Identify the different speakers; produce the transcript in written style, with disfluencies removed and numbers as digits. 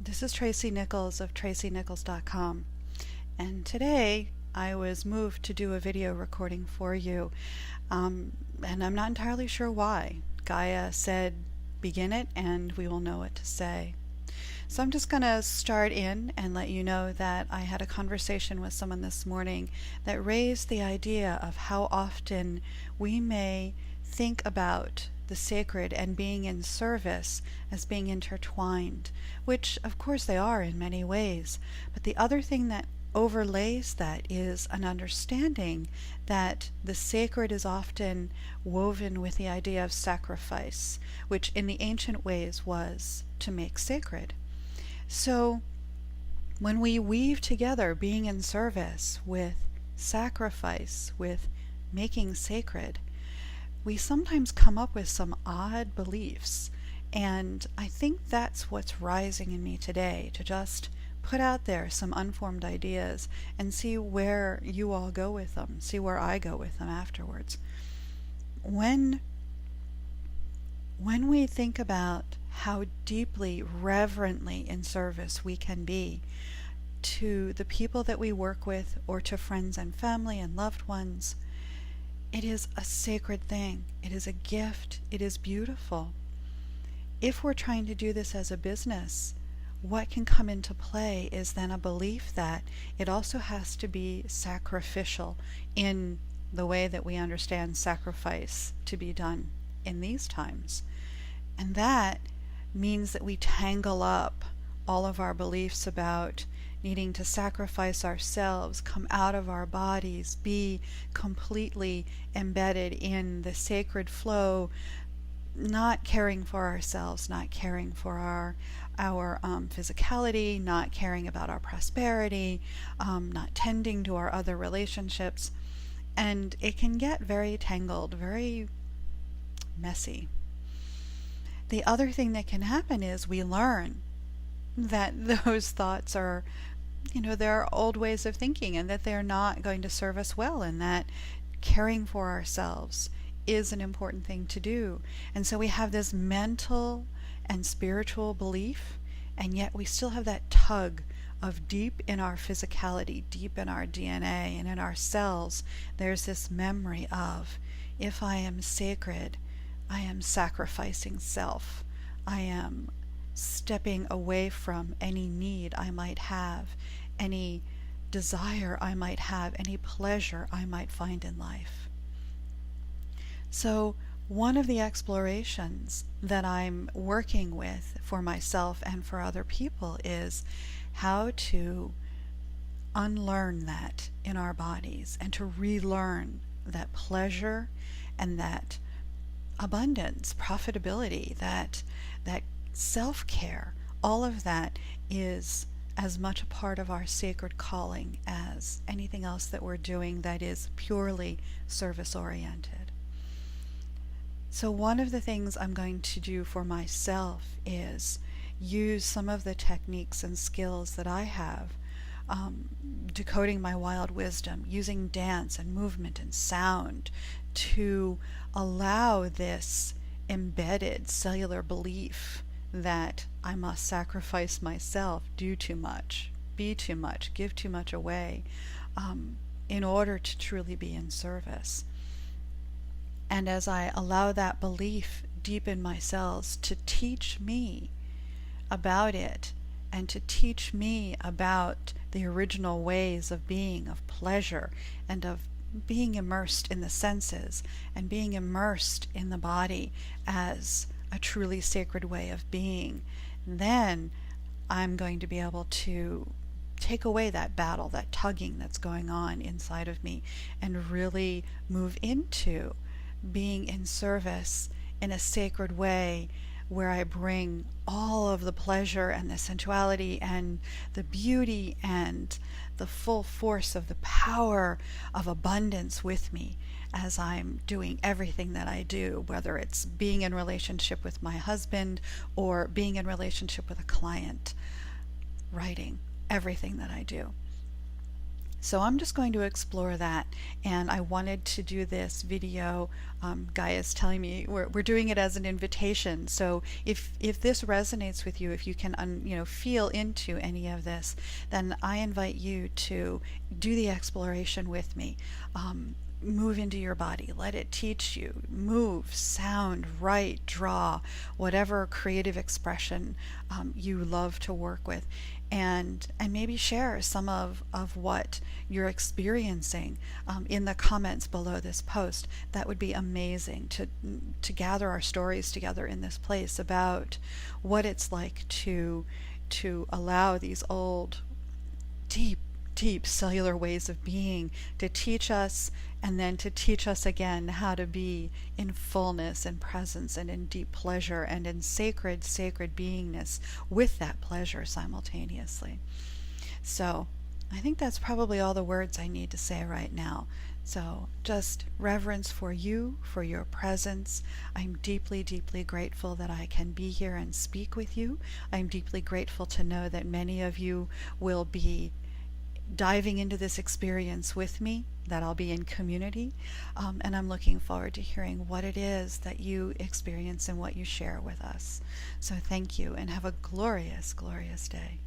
Speaker 1: This is Tracie Nichols of tracienichols.com, and today I was moved to do a video recording for you, and I'm not entirely sure why. Gaia said begin it and we will know what to say. So I'm just going to start in and let you know that I had a conversation with someone this morning that raised the idea of how often we may think about the sacred and being in service as being intertwined, which of course they are in many ways. But the other thing that overlays that is an understanding that the sacred is often woven with the idea of sacrifice, which in the ancient ways was to make sacred. So when we weave together being in service with sacrifice, with making sacred, we sometimes come up with some odd beliefs, and I think that's what's rising in me today, to just put out there some unformed ideas and see where you all go with them, see where I go with them afterwards. When we think about how deeply, reverently in service we can be to the people that we work with or to friends and family and loved ones, it is a sacred thing. It is a gift. It is beautiful. If we're trying to do this as a business, what can come into play is then a belief that it also has to be sacrificial in the way that we understand sacrifice to be done in these times. And that means that we tangle up all of our beliefs about needing to sacrifice ourselves, come out of our bodies, be completely embedded in the sacred flow, not caring for ourselves, not caring for our physicality, not caring about our prosperity, not tending to our other relationships. And it can get very tangled, very messy. The other thing that can happen is we learn that those thoughts are, they're old ways of thinking, and that they're not going to serve us well, and that caring for ourselves is an important thing to do. And so we have this mental and spiritual belief, and yet we still have that tug of deep in our physicality, deep in our DNA and in our cells, there's this memory of, if I am sacred, I am sacrificing self. I am stepping away from any need I might have, any desire I might have, any pleasure I might find in life. So one of the explorations that I'm working with for myself and for other people is how to unlearn that in our bodies and to relearn that pleasure and that abundance, profitability, that self-care. All of that is as much a part of our sacred calling as anything else that we're doing that is purely service-oriented. So one of the things I'm going to do for myself is use some of the techniques and skills that I have, decoding my wild wisdom, using dance and movement and sound to allow this embedded cellular belief that I must sacrifice myself, do too much, be too much, give too much away, in order to truly be in service. And as I allow that belief deep in my cells to teach me about it, and to teach me about the original ways of being, of pleasure, and of being immersed in the senses, and being immersed in the body as a truly sacred way of being, then I'm going to be able to take away that battle, that tugging that's going on inside of me, and really move into being in service in a sacred way where I bring all of the pleasure and the sensuality and the beauty and the full force of the power of abundance with me as I'm doing everything that I do, whether it's being in relationship with my husband or being in relationship with a client, writing, everything that I do. So I'm just going to explore that, and I wanted to do this video. Guy is telling me we're doing it as an invitation. So if this resonates with you, if you can feel into any of this, then I invite you to do the exploration with me. Move into your body, let it teach you. Move, sound, write, draw, whatever creative expression you love to work with, and maybe share some of what you're experiencing in the comments below this post. That would be amazing to gather our stories together in this place about what it's like to allow these old, deep cellular ways of being to teach us, and then to teach us again how to be in fullness and presence and in deep pleasure and in sacred beingness with that pleasure simultaneously. So I think that's probably all the words I need to say right now. So just reverence for you, for your presence. I'm deeply grateful that I can be here and speak with you. I'm deeply grateful to know that many of you will be diving into this experience with me, that I'll be in community, and I'm looking forward to hearing what it is that you experience and what you share with us. So thank you, and have a glorious day.